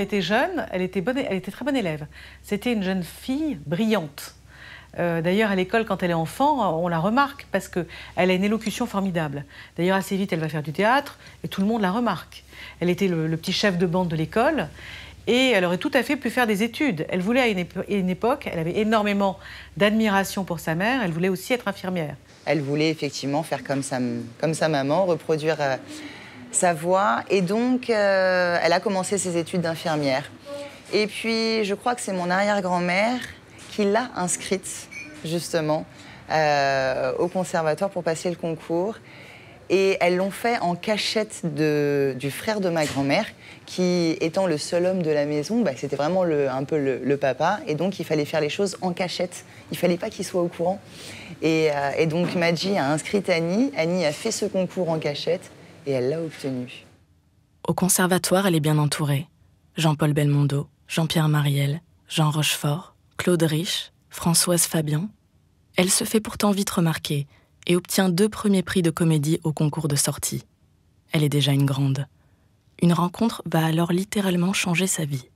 était jeune, elle était très bonne élève. C'était une jeune fille brillante. D'ailleurs, à l'école, quand elle est enfant, on la remarque parce qu'elle a une élocution formidable. D'ailleurs, assez vite, elle va faire du théâtre et tout le monde la remarque. Elle était le petit chef de bande de l'école et elle aurait tout à fait pu faire des études. Elle voulait, à une époque, elle avait énormément d'admiration pour sa mère, elle voulait aussi être infirmière. Elle voulait effectivement faire comme sa maman, reproduire sa voix. Et donc, elle a commencé ses études d'infirmière. Et puis, je crois que c'est mon arrière-grand-mère qui l'a inscrite, justement, au conservatoire pour passer le concours. Et elles l'ont fait en cachette du frère de ma grand-mère, qui, étant le seul homme de la maison, c'était vraiment un peu le papa. Et donc, il fallait faire les choses en cachette. Il ne fallait pas qu'il soit au courant. Et donc, Madji a inscrit Annie. Annie a fait ce concours en cachette et elle l'a obtenu. Au conservatoire, elle est bien entourée. Jean-Paul Belmondo, Jean-Pierre Marielle, Jean Rochefort, Claude Rich, Françoise Fabian. Elle se fait pourtant vite remarquer et obtient 2 premiers prix de comédie au concours de sortie. Elle est déjà une grande. Une rencontre va alors littéralement changer sa vie.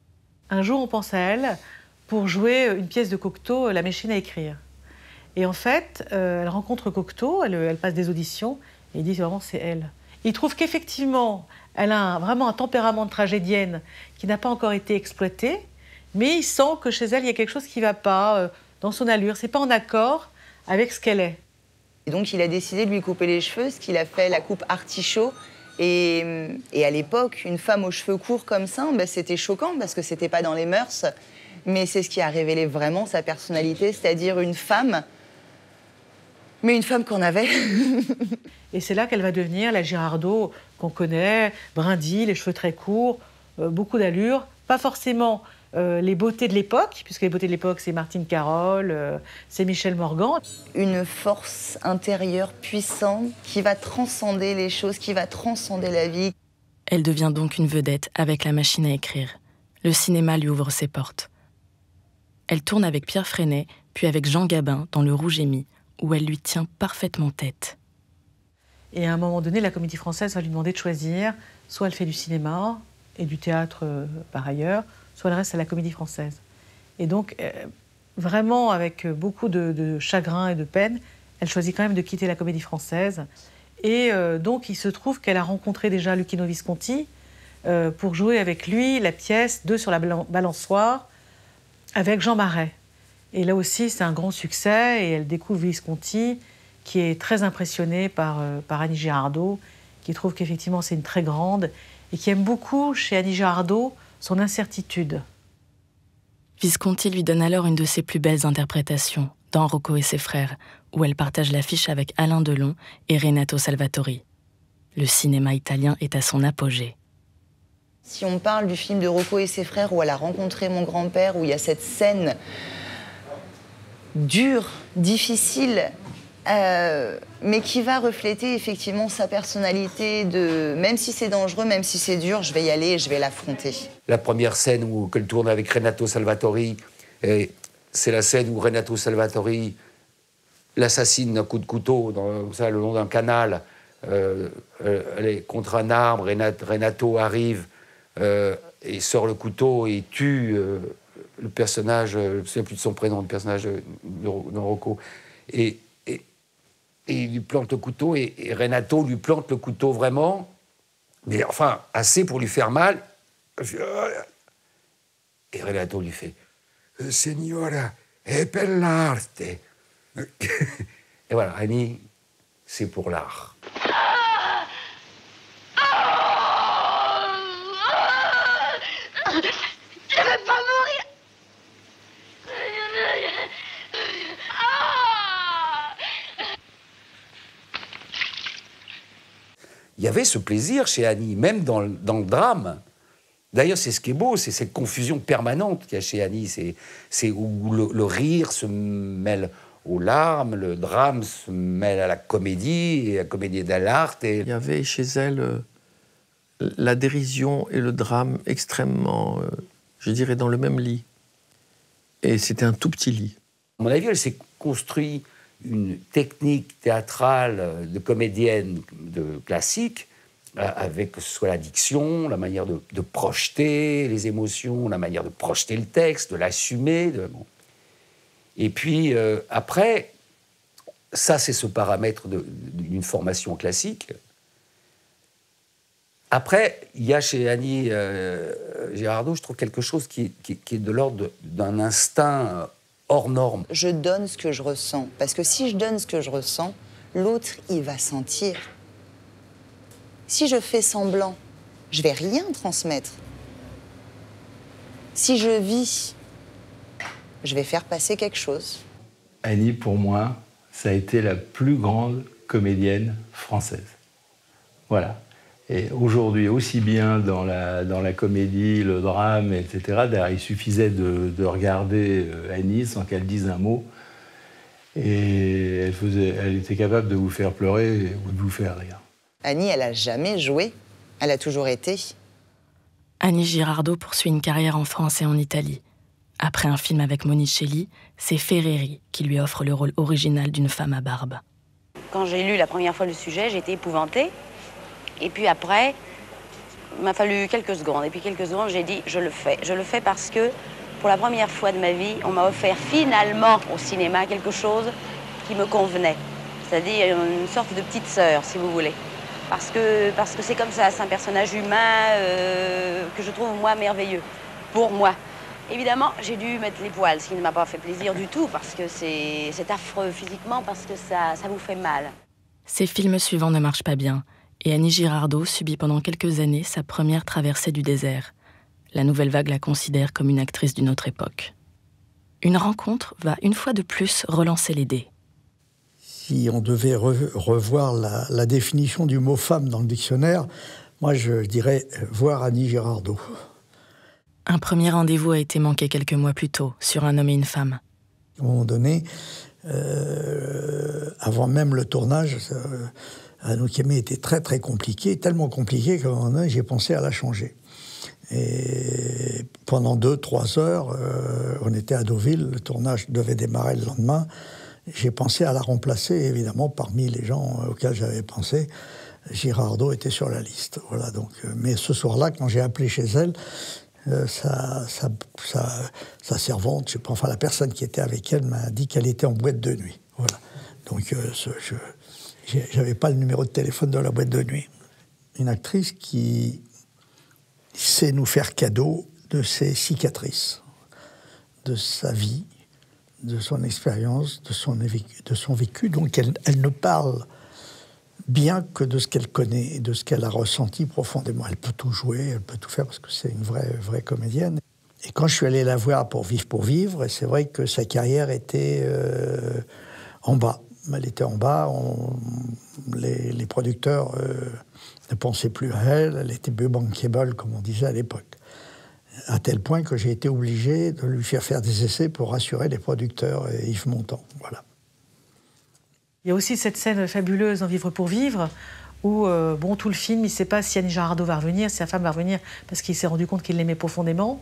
Un jour, on pense à elle pour jouer une pièce de Cocteau, La machine à écrire. Et en fait, elle rencontre Cocteau, elle passe des auditions, et il dit vraiment c'est elle. Il trouve qu'effectivement, elle a vraiment un tempérament de tragédienne qui n'a pas encore été exploité, mais il sent que chez elle, il y a quelque chose qui ne va pas dans son allure. C'est pas en accord avec ce qu'elle est. Et donc, il a décidé de lui couper les cheveux, ce qu'il a fait la coupe artichaut. Et à l'époque, une femme aux cheveux courts comme ça, c'était choquant parce que c'était pas dans les mœurs. Mais c'est ce qui a révélé vraiment sa personnalité, c'est-à-dire une femme, mais une femme qu'on avait. Et c'est là qu'elle va devenir la Girardot qu'on connaît, brindille, les cheveux très courts, beaucoup d'allure, pas forcément les beautés de l'époque, puisque les beautés de l'époque, c'est Martine Carole, c'est Michel Morgan. Une force intérieure puissante qui va transcender les choses, qui va transcender la vie. Elle devient donc une vedette avec La machine à écrire. Le cinéma lui ouvre ses portes. Elle tourne avec Pierre Freinet, puis avec Jean Gabin dans Le Rouge et Mi, où elle lui tient parfaitement tête. Et à un moment donné, la Comédie Française va lui demander de choisir. Soit elle fait du cinéma et du théâtre par ailleurs, soit elle reste à la Comédie Française. Et donc, vraiment avec beaucoup de chagrin et de peine, elle choisit quand même de quitter la Comédie Française. Et donc, il se trouve qu'elle a rencontré déjà Luchino Visconti pour jouer avec lui la pièce 2 sur la balançoire avec Jean Marais. Et là aussi, c'est un grand succès et elle découvre Visconti, qui est très impressionnée par Annie Girardot, qui trouve qu'effectivement c'est une très grande et qui aime beaucoup chez Annie Girardot son incertitude. Visconti lui donne alors une de ses plus belles interprétations, dans Rocco et ses frères, où elle partage l'affiche avec Alain Delon et Renato Salvatori. Le cinéma italien est à son apogée. Si on parle du film de Rocco et ses frères, où elle a rencontré mon grand-père, où il y a cette scène dure, difficile, mais qui va refléter effectivement sa personnalité de même si c'est dangereux, même si c'est dur, je vais y aller et je vais l'affronter. La première scène qu'elle tourne avec Renato Salvatori, c'est la scène où Renato Salvatori l'assassine d'un coup de couteau le long d'un canal. Elle est contre un arbre, Renato arrive et sort le couteau et tue le personnage, je ne me souviens plus de son prénom, le personnage de Rocco. Et il lui plante le couteau, et Renato lui plante le couteau vraiment, mais enfin, assez pour lui faire mal. Et Renato lui fait « Signora, è per l'arte ». Et voilà, Annie, c'est pour l'art. Je ne veux pas mourir. Il y avait ce plaisir chez Annie, même dans le drame. D'ailleurs, c'est ce qui est beau, c'est cette confusion permanente qu'il y a chez Annie. C'est où le rire se mêle aux larmes, le drame se mêle à la comédie, et la comédie est à l'art. Il y avait chez elle la dérision et le drame extrêmement, je dirais, dans le même lit. Et c'était un tout petit lit. À mon avis, elle s'est construit une technique théâtrale de comédienne classique avec que ce soit la diction, la manière de projeter les émotions, la manière de projeter le texte, de l'assumer. Bon. Et puis, après, ça, c'est ce paramètre d'une formation classique. Après, il y a chez Annie Girardot, je trouve quelque chose qui est de l'ordre d'un instinct hors norme. Je donne ce que je ressens. Parce que si je donne ce que je ressens, l'autre, il va sentir. Si je fais semblant, je vais rien transmettre. Si je vis, je vais faire passer quelque chose. Annie, pour moi, ça a été la plus grande comédienne française. Voilà. Et aujourd'hui, aussi bien dans la comédie, le drame, etc., il suffisait de regarder Annie sans qu'elle dise un mot. Et elle était capable de vous faire pleurer ou de vous faire rire. Annie, elle n'a jamais joué. Elle a toujours été. Annie Girardot poursuit une carrière en France et en Italie. Après un film avec Monicelli, c'est Ferreri qui lui offre le rôle original d'une femme à barbe. Quand j'ai lu la première fois le sujet, j'ai été épouvantée. Et puis après, il m'a fallu quelques secondes. Et puis quelques secondes, j'ai dit, je le fais. Je le fais parce que, pour la première fois de ma vie, on m'a offert finalement au cinéma quelque chose qui me convenait. C'est-à-dire une sorte de petite sœur, si vous voulez. Parce que c'est comme ça, c'est un personnage humain que je trouve, moi, merveilleux. Pour moi. Évidemment, j'ai dû mettre les poils, ce qui ne m'a pas fait plaisir du tout, parce que c'est affreux physiquement, parce que ça vous fait mal. Ses films suivants ne marchent pas bien, et Annie Girardot subit pendant quelques années sa première traversée du désert. La nouvelle vague la considère comme une actrice d'une autre époque. Une rencontre va une fois de plus relancer les dés. Si on devait revoir la définition du mot « femme » dans le dictionnaire, moi je dirais voir Annie Girardot. Un premier rendez-vous a été manqué quelques mois plus tôt, sur Un homme et une femme. À un moment donné, avant même le tournage, Anouk Aimée était très très compliquée, tellement compliquée qu'à un moment donné, j'ai pensé à la changer. Et pendant 2-3 heures, on était à Deauville, le tournage devait démarrer le lendemain. J'ai pensé à la remplacer, évidemment, parmi les gens auxquels j'avais pensé, Girardot était sur la liste. Voilà, donc, mais ce soir-là, quand j'ai appelé chez elle, sa servante, je sais pas, enfin la personne qui était avec elle m'a dit qu'elle était en boîte de nuit. Voilà. Donc j'avais pas le numéro de téléphone de la boîte de nuit. Une actrice qui sait nous faire cadeau de ses cicatrices, de sa vie, de son expérience, de son vécu. Donc elle ne parle bien que de ce qu'elle connaît et de ce qu'elle a ressenti profondément. Elle peut tout jouer, elle peut tout faire parce que c'est une vraie comédienne. Et quand je suis allé la voir pour Vivre, c'est vrai que sa carrière était en bas. Elle était en bas, les producteurs ne pensaient plus à elle, elle était peu bankable, comme on disait à l'époque. À tel point que j'ai été obligé de lui faire des essais pour rassurer les producteurs et Yves Montand. Voilà. Il y a aussi cette scène fabuleuse dans Vivre pour vivre, où tout le film, il ne sait pas si Annie Girardot va revenir, si sa femme va revenir, parce qu'il s'est rendu compte qu'il l'aimait profondément.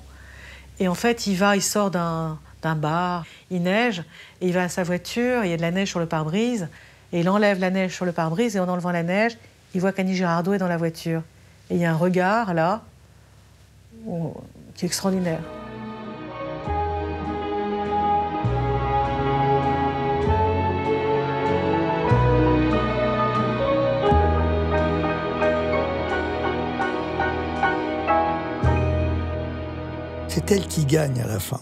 Et en fait, il sort d'un bar, il neige, et il va à sa voiture, il y a de la neige sur le pare-brise, et il enlève la neige sur le pare-brise, et en enlevant la neige, il voit qu'Annie Girardot est dans la voiture. Et il y a un regard, là, qui est extraordinaire. C'est elle qui gagne à la fin.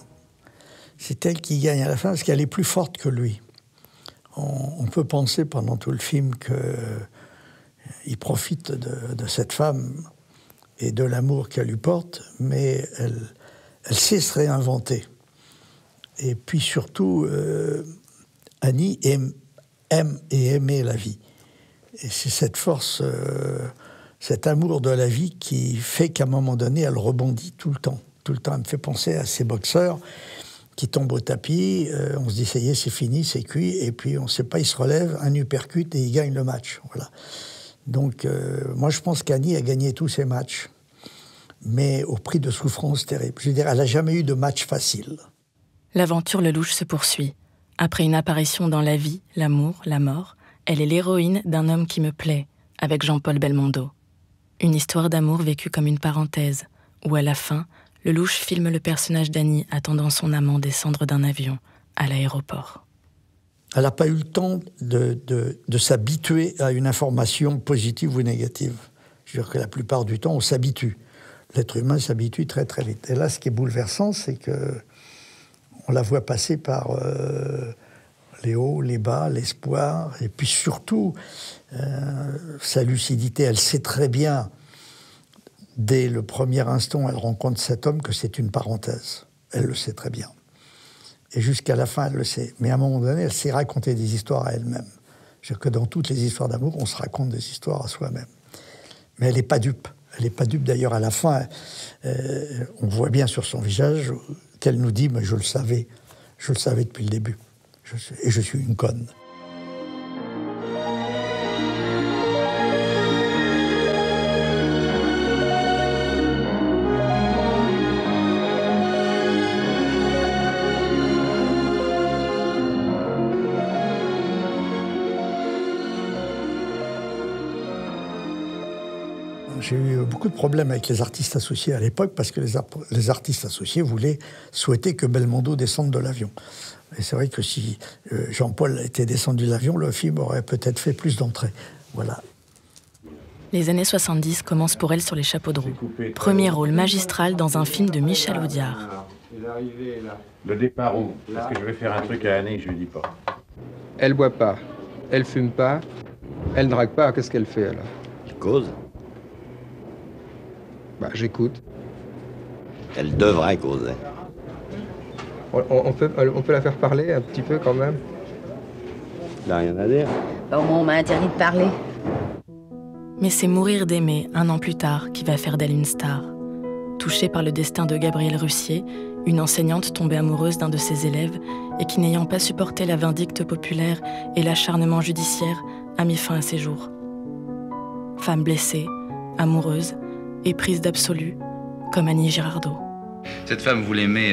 C'est elle qui gagne à la fin parce qu'elle est plus forte que lui. On peut penser pendant tout le film qu'il profite de cette femme et de l'amour qu'elle lui porte, mais elle sait se réinventer. Et puis surtout, Annie aime et aimait la vie. Et c'est cette force, cet amour de la vie qui fait qu'à un moment donné, elle rebondit tout le temps. Tout le temps, elle me fait penser à ces boxeurs qui tombent au tapis, on se dit ça y est, c'est fini, c'est cuit, et puis on ne sait pas, ils se relèvent, un uppercut et ils gagnent le match. Voilà. Donc moi je pense qu'Annie a gagné tous ses matchs, mais au prix de souffrances terribles. Je veux dire, elle n'a jamais eu de match facile. L'aventure Lelouch se poursuit. Après une apparition dans La vie, l'amour, la mort, elle est l'héroïne d'Un homme qui me plaît, avec Jean-Paul Belmondo. Une histoire d'amour vécue comme une parenthèse, où à la fin, Lelouch filme le personnage d'Annie attendant son amant descendre d'un avion à l'aéroport. Elle n'a pas eu le temps de s'habituer à une information positive ou négative. Je veux dire que la plupart du temps, on s'habitue. L'être humain s'habitue très très vite. Et là, ce qui est bouleversant, c'est qu'on la voit passer par les hauts, les bas, l'espoir, et puis surtout, sa lucidité. Elle sait très bien, dès le premier instant où elle rencontre cet homme, que c'est une parenthèse. Elle le sait très bien. Et jusqu'à la fin, elle le sait. Mais à un moment donné, elle sait raconter des histoires à elle-même. C'est-à-dire que dans toutes les histoires d'amour, on se raconte des histoires à soi-même. Mais elle n'est pas dupe. Elle n'est pas dupe. D'ailleurs, à la fin, on voit bien sur son visage qu'elle nous dit « Mais je le savais depuis le début. Et je suis une conne. » J'ai eu beaucoup de problèmes avec les artistes associés à l'époque parce que les artistes associés souhaitaient que Belmondo descende de l'avion. Et c'est vrai que si Jean-Paul était descendu de l'avion, le film aurait peut-être fait plus d'entrées. Voilà. Les années 70 commencent pour elle sur les chapeaux de roue. Premier rôle magistral dans un film de Michel Audiard. Le départ où? Parce que je vais faire un truc à Annie, je lui dis pas. Elle boit pas, elle fume pas, elle drague pas, qu'est-ce qu'elle fait alors? Elle cause. Bah, j'écoute. Elle devrait causer. On peut la faire parler un petit peu quand même. Il n'a rien à dire. Au moins, on m'a interdit de parler. Mais c'est Mourir d'aimer, un an plus tard, qui va faire d'elle une star. Touchée par le destin de Gabrielle Russier, une enseignante tombée amoureuse d'un de ses élèves et qui, n'ayant pas supporté la vindicte populaire et l'acharnement judiciaire, a mis fin à ses jours. Femme blessée, amoureuse, éprise d'absolu, comme Annie Girardot. Cette femme, vous l'aimez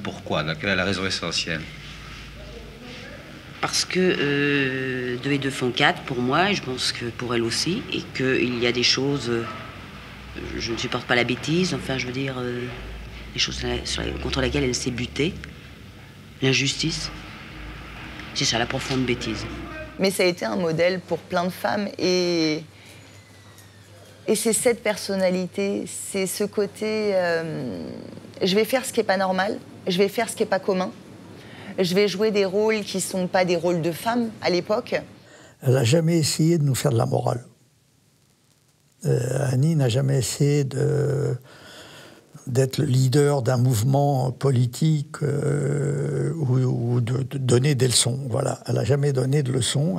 pourquoi? Quelle est la raison essentielle? Parce que 2 et 2 font 4 pour moi, et je pense que pour elle aussi, et qu'il y a des choses... je ne supporte pas la bêtise, enfin, je veux dire, des choses contre lesquelles elle s'est butée. L'injustice. C'est ça, la profonde bêtise. Mais ça a été un modèle pour plein de femmes, et c'est cette personnalité, c'est ce côté... je vais faire ce qui n'est pas normal, je vais faire ce qui n'est pas commun. Je vais jouer des rôles qui ne sont pas des rôles de femmes à l'époque. Elle n'a jamais essayé de nous faire de la morale. Annie n'a jamais essayé d'être le leader d'un mouvement politique ou de donner des leçons. Voilà. Elle n'a jamais donné de leçons.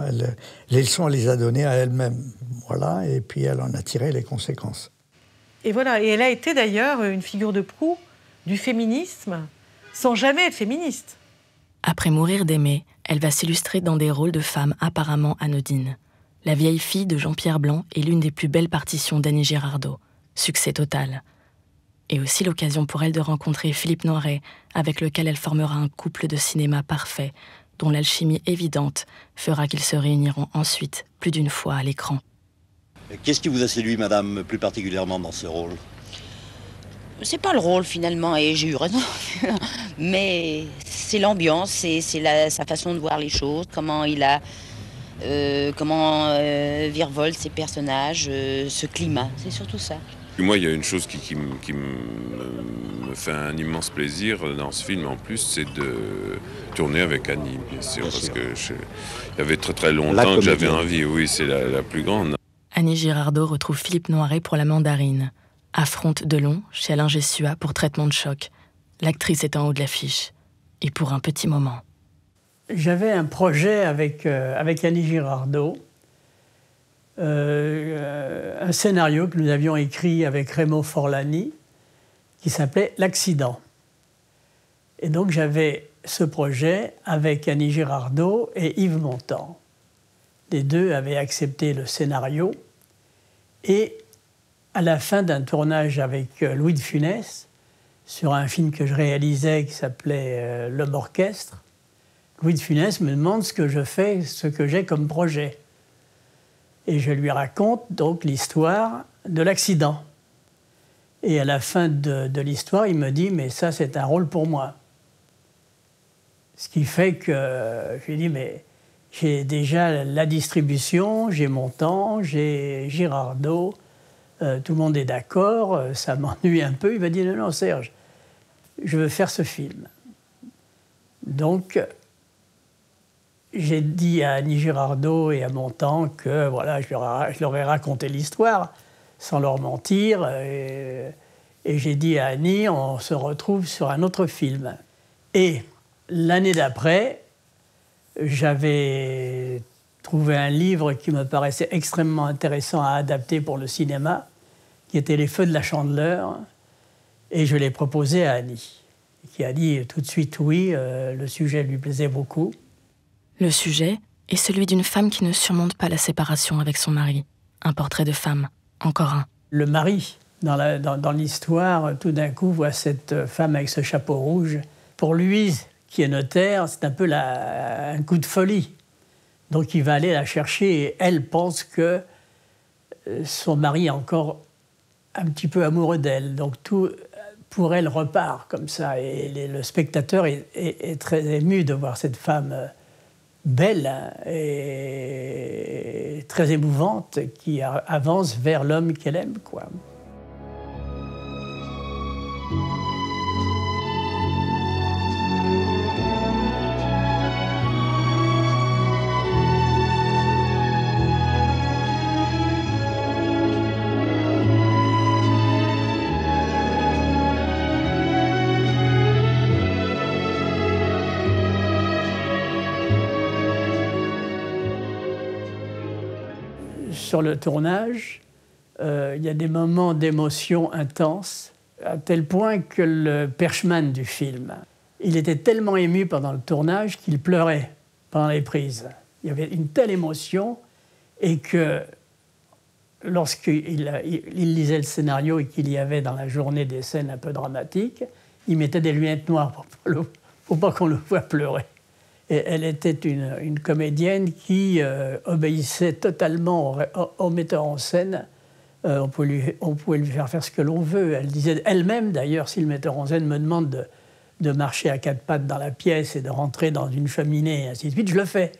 Les leçons, elle les a données à elle-même. Voilà. Et puis elle en a tiré les conséquences. Et voilà. Et elle a été d'ailleurs une figure de proue du féminisme sans jamais être féministe. Après Mourir d'aimer, elle va s'illustrer dans des rôles de femmes apparemment anodines. La vieille fille de Jean-Pierre Blanc est l'une des plus belles partitions d'Annie Girardot. Succès total. Et aussi l'occasion pour elle de rencontrer Philippe Noiret, avec lequel elle formera un couple de cinéma parfait, dont l'alchimie évidente fera qu'ils se réuniront ensuite plus d'une fois à l'écran. Qu'est-ce qui vous a séduit, madame, plus particulièrement dans ce rôle? C'est pas le rôle finalement, et j'ai eu raison, mais c'est l'ambiance, c'est sa façon de voir les choses, comment il a, virevoltent ses personnages, ce climat, c'est surtout ça. Moi, il y a une chose qui me fait un immense plaisir dans ce film en plus, c'est de tourner avec Annie, bien sûr, parce que il y avait très très longtemps que j'avais envie, oui, c'est la plus grande. Annie Girardot retrouve Philippe Noiret pour La Mandarine. Affronte Delon chez Alain Gessua pour Traitement de choc. L'actrice est en haut de l'affiche. Et pour un petit moment. J'avais un projet avec Annie Girardot, un scénario que nous avions écrit avec Remo Forlani, qui s'appelait L'accident. Et donc j'avais ce projet avec Annie Girardot et Yves Montand. Les deux avaient accepté le scénario, et à la fin d'un tournage avec Louis de Funès, sur un film que je réalisais qui s'appelait L'Homme Orchestre, Louis de Funès me demande ce que je fais, ce que j'ai comme projet. Et je lui raconte donc l'histoire de l'accident. Et à la fin de l'histoire, il me dit « mais ça, c'est un rôle pour moi ». Ce qui fait que je lui dis « mais j'ai déjà la distribution, j'ai mon temps, j'ai Girardot, tout le monde est d'accord, ça m'ennuie un peu ». Il m'a dit « non, non, Serge, je veux faire ce film ». Donc, j'ai dit à Annie Girardot et à Montand que voilà, je leur ai raconté l'histoire, sans leur mentir. Et j'ai dit à Annie, on se retrouve sur un autre film. Et l'année d'après, j'avais trouvé un livre qui me paraissait extrêmement intéressant à adapter pour le cinéma, qui était Les Feux de la Chandeleur. Et je l'ai proposé à Annie, qui a dit tout de suite oui, le sujet lui plaisait beaucoup. Le sujet est celui d'une femme qui ne surmonte pas la séparation avec son mari. Un portrait de femme, encore un. Le mari, dans l'histoire, tout d'un coup, voit cette femme avec ce chapeau rouge. Pour lui, qui est notaire, c'est un peu un coup de folie. Donc il va aller la chercher et elle pense que son mari est encore un petit peu amoureux d'elle. Donc tout, pour elle, repart comme ça. Et le spectateur est très ému de voir cette femme belle et très émouvante qui avance vers l'homme qu'elle aime, quoi. Sur le tournage, il y a des moments d'émotion intense, à tel point que le perchman du film, il était tellement ému pendant le tournage qu'il pleurait pendant les prises. Il y avait une telle émotion, et que lorsqu'il lisait le scénario et qu'il y avait dans la journée des scènes un peu dramatiques, il mettait des lunettes noires pour pas qu'on le voie pleurer. Et elle était une comédienne qui obéissait totalement au metteur en scène. On pouvait lui faire ce que l'on veut. Elle disait elle-même, d'ailleurs, si le metteur en scène me demande de marcher à quatre pattes dans la pièce et de rentrer dans une cheminée, et ainsi de suite, je le fais.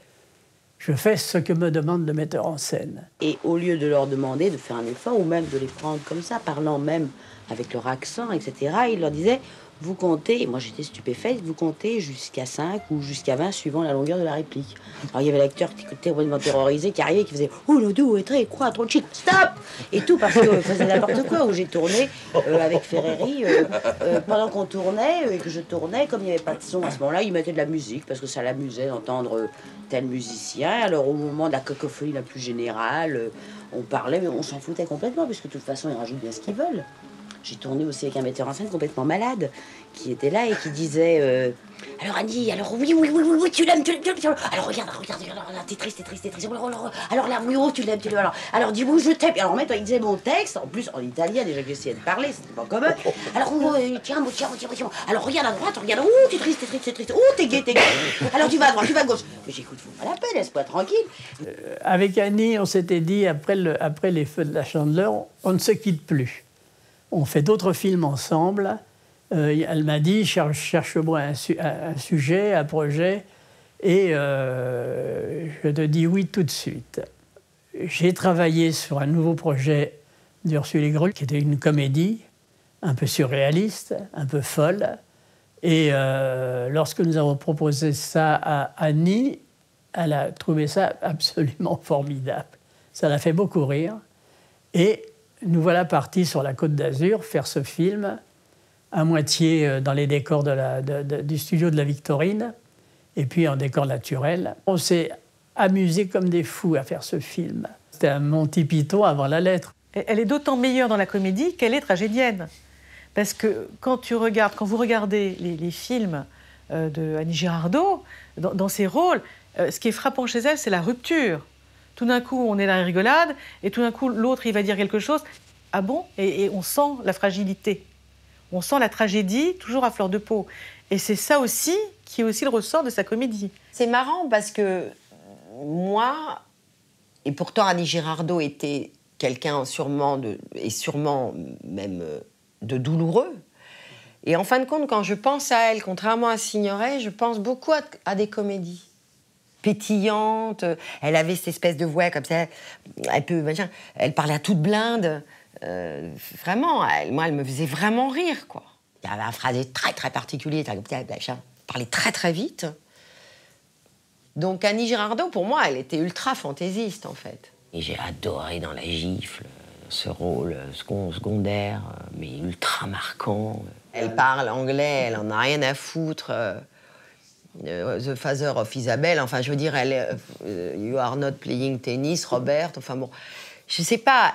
Je fais ce que me demande le metteur en scène. Et au lieu de leur demander de faire un effort, ou même de les prendre comme ça, parlant même avec leur accent, etc., il leur disait... Vous comptez, et moi j'étais stupéfaite, vous comptez jusqu'à 5 ou jusqu'à 20 suivant la longueur de la réplique. Alors il y avait l'acteur qui était complètement terrorisé, qui arrivait, qui faisait « Oh, le dos est très quoi, trop chic, stop !» Et tout parce qu'il faisait n'importe quoi, où j'ai tourné avec Ferreri, pendant qu'on tournait, et que je tournais, comme il n'y avait pas de son à ce moment-là, il mettait de la musique, parce que ça l'amusait d'entendre tel musicien. Alors au moment de la cacophonie la plus générale, on parlait, mais on s'en foutait complètement, puisque de toute façon ils rajoutent bien ce qu'ils veulent. J'ai tourné aussi avec un metteur en scène complètement malade, qui était là et qui disait alors Annie, alors oui, tu l'aimes, alors regarde, t'es triste. Alors là, oui, tu l'aimes, alors dis-moi, je t'aime. Alors en fait, il disait mon texte, en plus en italien, déjà que j'essayais de parler, c'était pas commun. Alors, tiens, alors regarde à droite, regarde, t'es triste, t'es gai. Alors tu vas à droite, tu vas à gauche. Mais j'écoute, faut pas la peine, laisse-moi tranquille. Avec Annie, on s'était dit, après Les Feux de la Chandeleur, on ne se quitte plus. On fait d'autres films ensemble. Elle m'a dit, cherche-moi un sujet, un projet, et je te dis oui tout de suite. J'ai travaillé sur un nouveau projet d'Ursule Aigreul, qui était une comédie, un peu surréaliste, un peu folle. Et lorsque nous avons proposé ça à Annie, elle a trouvé ça absolument formidable. Ça l'a fait beaucoup rire. Et nous voilà partis sur la Côte d'Azur faire ce film, à moitié dans les décors du studio de la Victorine, et puis en décor naturel. On s'est amusés comme des fous à faire ce film. C'était un Monty Python avant la lettre. Elle est d'autant meilleure dans la comédie qu'elle est tragédienne. Parce que quand vous regardez les films de Annie Girardot, dans ses rôles, ce qui est frappant chez elle, c'est la rupture. Tout d'un coup, on est dans la rigolade, et tout d'un coup, l'autre, il va dire quelque chose. Ah bon ? Et on sent la fragilité. On sent la tragédie, toujours à fleur de peau. Et c'est ça aussi qui est aussi le ressort de sa comédie. C'est marrant parce que moi, Et pourtant, Annie Girardot était quelqu'un sûrement même de douloureux. Et en fin de compte, quand je pense à elle, contrairement à Signoret, je pense beaucoup à des comédies pétillantes. Elle avait cette espèce de voix comme ça, elle parlait à toute blinde. Vraiment, moi, elle me faisait vraiment rire, quoi. Il y avait un phrasé très, très particulier, elle parlait très, très vite. Donc Annie Girardot, pour moi, elle était ultra fantaisiste, en fait. Et j'ai adoré dans La Gifle ce rôle secondaire, mais ultra marquant. Elle parle anglais, elle en a rien à foutre. The Father of Isabelle, enfin, je veux dire, You are not playing tennis, Robert, enfin bon. Je sais pas,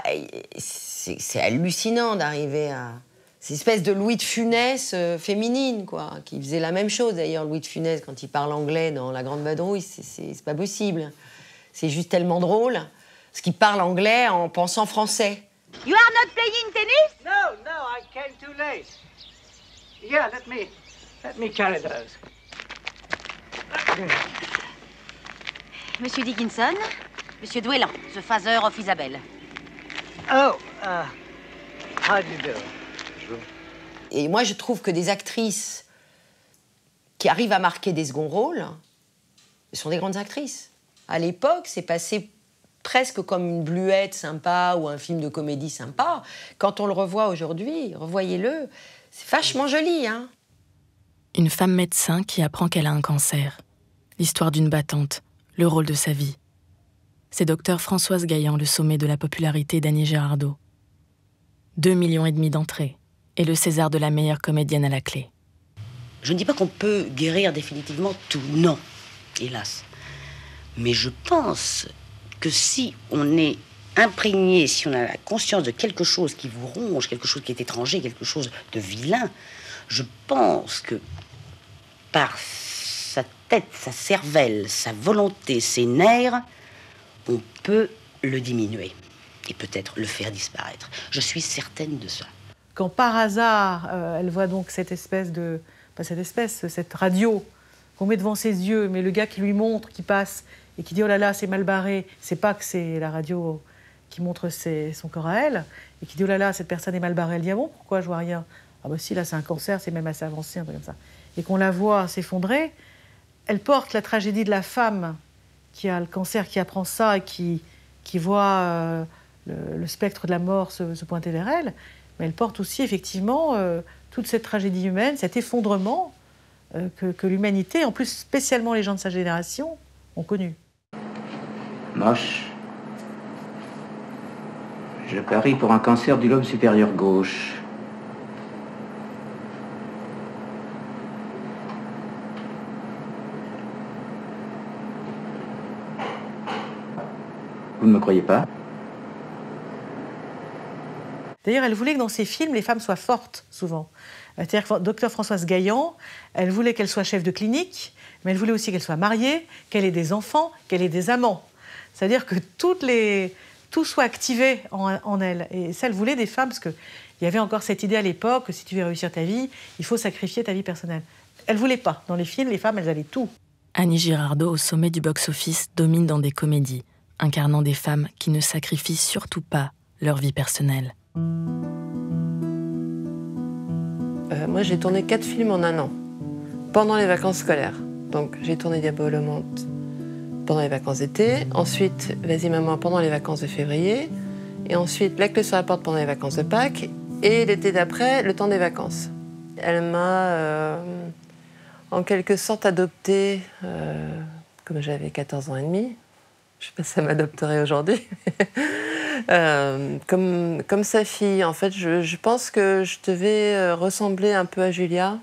c'est hallucinant d'arriver à... C'est une espèce de Louis de Funès féminine, quoi, qui faisait la même chose, d'ailleurs, Louis de Funès, quand il parle anglais dans La Grande Vadrouille, c'est pas possible. C'est juste tellement drôle, parce qu'il parle anglais en pensant français. You are not playing tennis? No, I came too late. Yeah, let me carry those. Monsieur Dickinson, Monsieur Dwellan, the father of Isabelle. Oh, how do you do? Et moi, je trouve que des actrices qui arrivent à marquer des seconds rôles sont des grandes actrices. À l'époque, c'est passé presque comme une Bluette sympa ou un film de comédie sympa. Quand on le revoit aujourd'hui, revoyez-le, c'est vachement joli, hein. Une femme médecin qui apprend qu'elle a un cancer. L'histoire d'une battante, le rôle de sa vie. C'est docteur Françoise Gaillan, le sommet de la popularité d'Annie Girardot. 2,5 millions d'entrées et le César de la meilleure comédienne à la clé. Je ne dis pas qu'on peut guérir définitivement tout, non, hélas. Mais je pense que si on est imprégné, si on a la conscience de quelque chose qui vous ronge, quelque chose qui est étranger, quelque chose de vilain, je pense que par sa tête, sa cervelle, sa volonté, ses nerfs, on peut le diminuer et peut-être le faire disparaître. Je suis certaine de ça. Quand par hasard, elle voit donc cette radio qu'on met devant ses yeux, mais le gars qui lui montre, qui passe et qui dit « Oh là là, c'est mal barré », c'est pas que c'est la radio qui montre son corps à elle, et qui dit « Oh là là, cette personne est mal barrée », elle dit « Ah bon, pourquoi je vois rien ?» Ah bah si, là c'est un cancer, c'est même assez avancé, un truc comme ça. Et qu'on la voit s'effondrer, elle porte la tragédie de la femme qui a le cancer, qui apprend ça et qui voit le spectre de la mort se pointer vers elle, mais elle porte aussi effectivement toute cette tragédie humaine, cet effondrement que l'humanité, en plus spécialement les gens de sa génération, ont connu. Moche. Je parie pour un cancer du lobe supérieur gauche. Vous ne me croyez pas? D'ailleurs, elle voulait que dans ses films, les femmes soient fortes, souvent. C'est-à-dire que docteur Françoise Gaillan, elle voulait qu'elle soit chef de clinique, mais elle voulait aussi qu'elle soit mariée, qu'elle ait des enfants, qu'elle ait des amants. C'est-à-dire que tout soit activé en elle. Et ça, elle voulait des femmes, parce qu'il y avait encore cette idée à l'époque que si tu veux réussir ta vie, il faut sacrifier ta vie personnelle. Elle ne voulait pas. Dans les films, les femmes, elles allaient tout. Annie Girardot, au sommet du box-office, domine dans des comédies, incarnant des femmes qui ne sacrifient surtout pas leur vie personnelle. Moi, j'ai tourné 4 films en 1 an, pendant les vacances scolaires. Donc, j'ai tourné Diabolomante pendant les vacances d'été, ensuite Vas-y maman pendant les vacances de février, et ensuite La clé sur la porte pendant les vacances de Pâques, et l'été d'après, le temps des vacances. Elle m'a, en quelque sorte, adoptée, comme j'avais 14 ans et demi. Je ne sais pas si ça m'adopterait aujourd'hui. Comme sa fille, en fait, je pense que je devais ressembler un peu à Julia,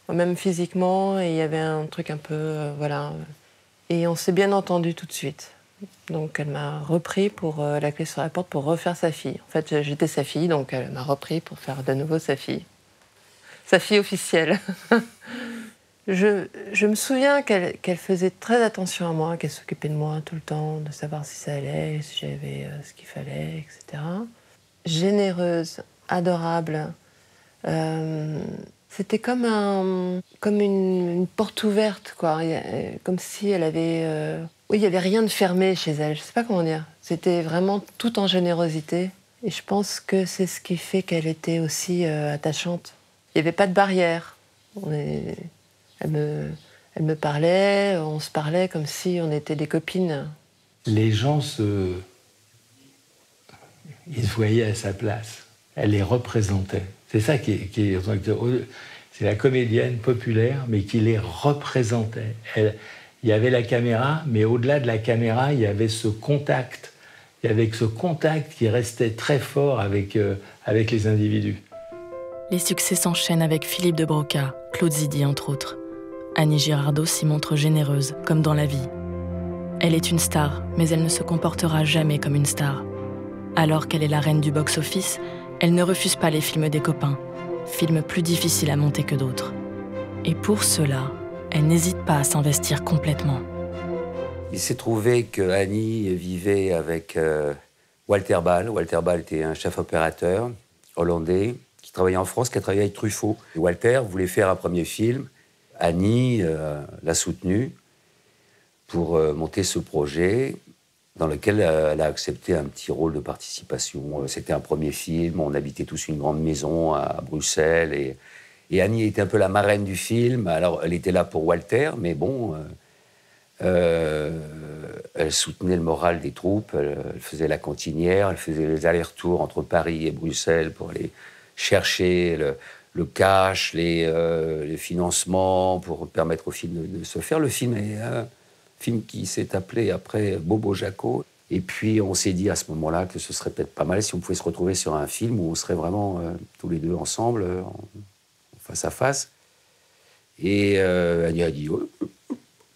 même physiquement, et il y avait un truc un peu, voilà. Et on s'est bien entendu tout de suite. Donc elle m'a repris pour La clé sur la porte pour refaire sa fille. En fait, j'étais sa fille, donc elle m'a repris pour faire de nouveau sa fille. Sa fille officielle. Je me souviens qu'elle faisait très attention à moi, qu'elle s'occupait de moi tout le temps, de savoir si ça allait, si j'avais ce qu'il fallait, etc. Généreuse, adorable. C'était comme une porte ouverte, quoi. Comme si elle avait Oui, il n'y avait rien de fermé chez elle, je ne sais pas comment dire. C'était vraiment tout en générosité. Et je pense que c'est ce qui fait qu'elle était aussi attachante. Il n'y avait pas de barrière. Elle me parlait, on se parlait comme si on était des copines. Les gens ils se voyaient à sa place. Elle les représentait. C'est ça qui est c'est la comédienne populaire, mais qui les représentait. Il y avait la caméra, mais au-delà de la caméra, il y avait ce contact. Il y avait ce contact qui restait très fort avec les individus. Les succès s'enchaînent avec Philippe de Broca, Claude Zidi entre autres. Annie Girardot s'y montre généreuse, comme dans la vie. Elle est une star, mais elle ne se comportera jamais comme une star. Alors qu'elle est la reine du box-office, elle ne refuse pas les films des copains, films plus difficiles à monter que d'autres. Et pour cela, elle n'hésite pas à s'investir complètement. Il s'est trouvé que Annie vivait avec Walter Ball. Walter Ball était un chef opérateur hollandais qui travaillait en France, qui a travaillé avec Truffaut. Et Walter voulait faire un premier film. Annie l'a soutenu pour monter ce projet dans lequel elle a accepté un petit rôle de participation. C'était un premier film, on habitait tous une grande maison à Bruxelles et Annie était un peu la marraine du film. Alors elle était là pour Walter, mais bon, elle soutenait le moral des troupes, elle faisait la cantinière, elle faisait les allers-retours entre Paris et Bruxelles pour aller chercher le cash, les financements pour permettre au film de se faire. Le film est un film qui s'est appelé après Bobo Jaco. Et puis on s'est dit à ce moment-là que ce serait peut-être pas mal si on pouvait se retrouver sur un film où on serait vraiment tous les deux ensemble, face à face. Et Annie a dit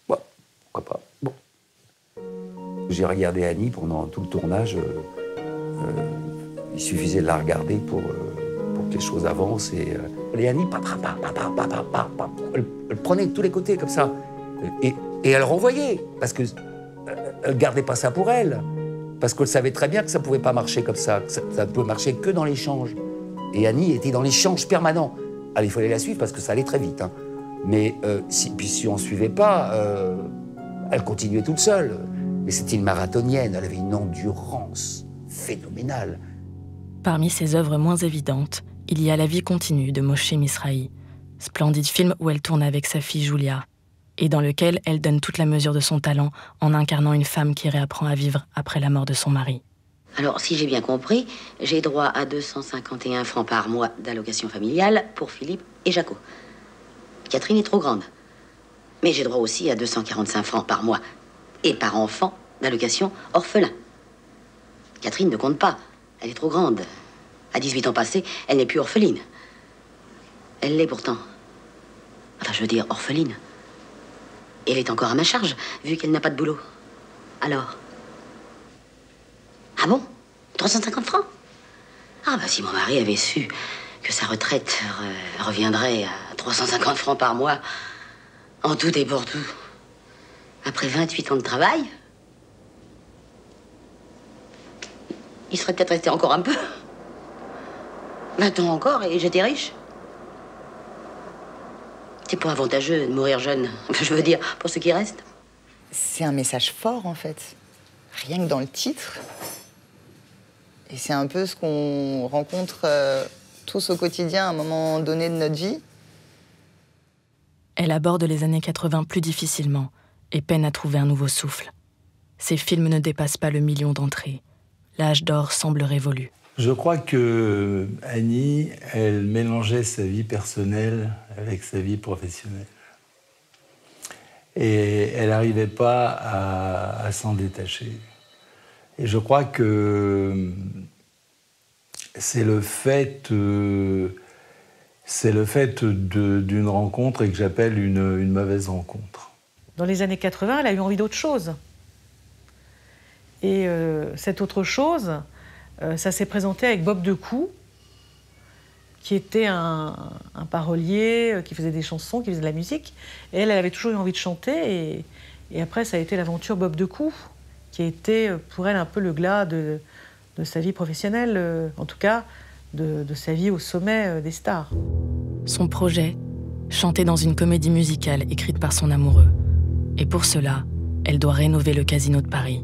pourquoi pas. Bon. J'ai regardé Annie pendant tout le tournage. Il suffisait de la regarder pour que les choses avancent. Et Annie, elle prenait de tous les côtés comme ça. Et elle renvoyait, parce qu'elle ne gardait pas ça pour elle. Parce qu'elle savait très bien que ça ne pouvait pas marcher comme ça. Que ça ne pouvait marcher que dans l'échange. Et Annie était dans l'échange permanent. Alors il fallait la suivre parce que ça allait très vite. Hein. Mais si on ne suivait pas, elle continuait toute seule. Mais c'était une marathonienne, elle avait une endurance phénoménale. Parmi ses œuvres moins évidentes, il y a La vie continue de Moshe Mizrahi, splendide film où elle tourne avec sa fille Julia, et dans lequel elle donne toute la mesure de son talent en incarnant une femme qui réapprend à vivre après la mort de son mari. Alors, si j'ai bien compris, j'ai droit à 251 francs par mois d'allocation familiale pour Philippe et Jaco. Catherine est trop grande. Mais j'ai droit aussi à 245 francs par mois et par enfant d'allocation orphelin. Catherine ne compte pas. Elle est trop grande. À 18 ans passés, elle n'est plus orpheline. Elle l'est pourtant. Enfin, je veux dire orpheline. Et elle est encore à ma charge, vu qu'elle n'a pas de boulot. Alors? Ah bon? 350 francs? Ah bah si mon mari avait su que sa retraite reviendrait à 350 francs par mois, en tout et pour tout, après 28 ans de travail, il serait peut-être resté encore un peu. 20 ans encore et j'étais riche. C'est pas avantageux de mourir jeune. Je veux dire, pour ceux qui restent. C'est un message fort, en fait. Rien que dans le titre. Et c'est un peu ce qu'on rencontre tous au quotidien à un moment donné de notre vie. Elle aborde les années 80 plus difficilement et peine à trouver un nouveau souffle. Ses films ne dépassent pas le million d'entrées. L'âge d'or semble révolu. Je crois que Annie, elle mélangeait sa vie personnelle avec sa vie professionnelle. Et elle n'arrivait pas à s'en détacher. Et je crois que c'est le fait d'une rencontre et que j'appelle une mauvaise rencontre. Dans les années 80, elle a eu envie d'autre chose. Et cette autre chose, ça s'est présenté avec Bob Decou, qui était un parolier, qui faisait des chansons, qui faisait de la musique. Et elle avait toujours eu envie de chanter. Et après, ça a été l'aventure Bob Decou, qui a été pour elle un peu le glas de sa vie professionnelle, en tout cas de sa vie au sommet des stars. Son projet, chanter dans une comédie musicale écrite par son amoureux. Et pour cela, Elle doit rénover le Casino de Paris.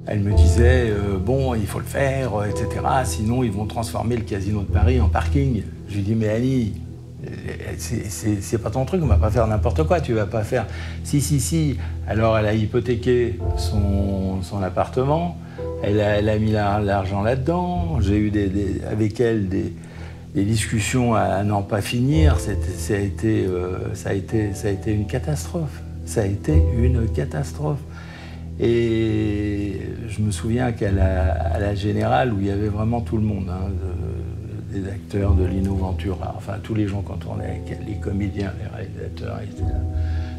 Elle me disait, bon, il faut le faire, etc. Sinon, ils vont transformer le Casino de Paris en parking. Je lui dis, mais Annie, c'est pas ton truc, on va pas faire n'importe quoi, tu vas pas faire... Si. Alors, elle a hypothéqué son appartement, elle a mis l'argent là-dedans. J'ai eu avec elle des discussions à n'en pas finir. Ça a été une catastrophe. Ça a été une catastrophe. Et je me souviens qu'à la Générale, où il y avait vraiment tout le monde, hein, des acteurs de Lino Ventura, enfin tous les gens qu'on tournait avec, les comédiens, les réalisateurs, etc.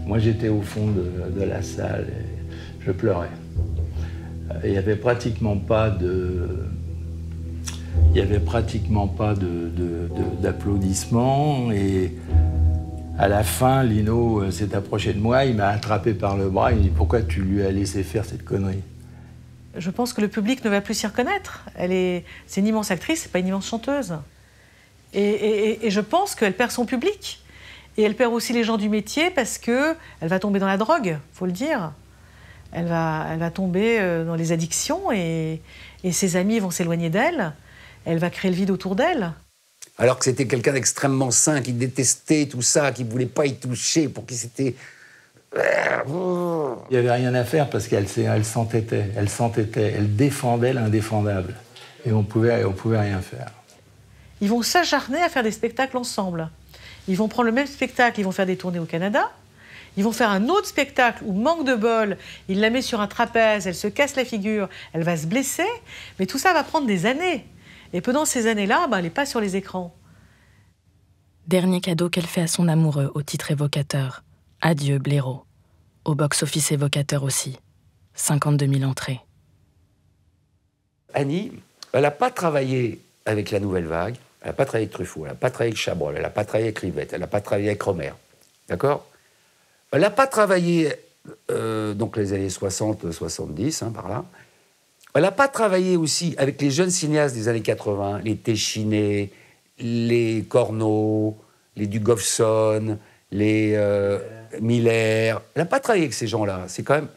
Moi j'étais au fond de la salle et je pleurais. Il n'y avait pratiquement pas d'applaudissements et à la fin, Lino s'est approché de moi, il m'a attrapé par le bras, il m'a dit « Pourquoi tu lui as laissé faire cette connerie ?» Je pense que le public ne va plus s'y reconnaître. C'est une immense actrice, c'est pas une immense chanteuse. Et je pense qu'elle perd son public. Et elle perd aussi les gens du métier parce qu'elle va tomber dans la drogue, faut le dire. Elle va tomber dans les addictions et ses amis vont s'éloigner d'elle. Elle va créer le vide autour d'elle. Alors que c'était quelqu'un d'extrêmement sain, qui détestait tout ça, qui ne voulait pas y toucher, pour qui c'était... Il n'y avait rien à faire parce qu'elle s'entêtait, elle défendait l'indéfendable. Et on pouvait rien faire. Ils vont s'acharner à faire des spectacles ensemble. Ils vont prendre le même spectacle, ils vont faire des tournées au Canada. Ils vont faire un autre spectacle où, manque de bol, il la met sur un trapèze, elle se casse la figure, elle va se blesser. Mais tout ça va prendre des années. Et pendant ces années-là, elle n'est pas sur les écrans. Dernier cadeau qu'elle fait à son amoureux au titre évocateur. Adieu, blaireau. Au box-office évocateur aussi. 52 000 entrées. Annie, elle n'a pas travaillé avec la Nouvelle Vague, elle n'a pas travaillé avec Truffaut, elle n'a pas travaillé avec Chabrol, elle n'a pas travaillé avec Rivette, elle n'a pas travaillé avec Romer. D'accord ? Elle n'a pas travaillé, donc les années 60-70, par là. Elle n'a pas travaillé aussi avec les jeunes cinéastes des années 80, les Téchiné, les Corneau, les Dugolfson, les Miller. Elle n'a pas travaillé avec ces gens-là. C'est quand même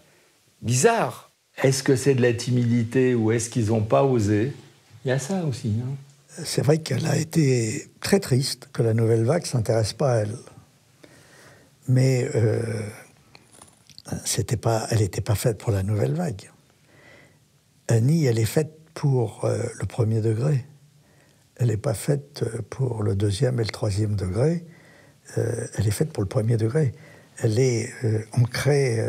bizarre. Est-ce que c'est de la timidité ou est-ce qu'ils n'ont pas osé ? Il y a ça aussi. Hein. C'est vrai qu'elle a été très triste que la Nouvelle Vague ne s'intéresse pas à elle. Mais elle n'était pas faite pour la Nouvelle Vague. Annie, elle est faite pour le premier degré. Elle n'est pas faite pour le deuxième et le troisième degré. Elle est faite pour le premier degré. Elle est ancrée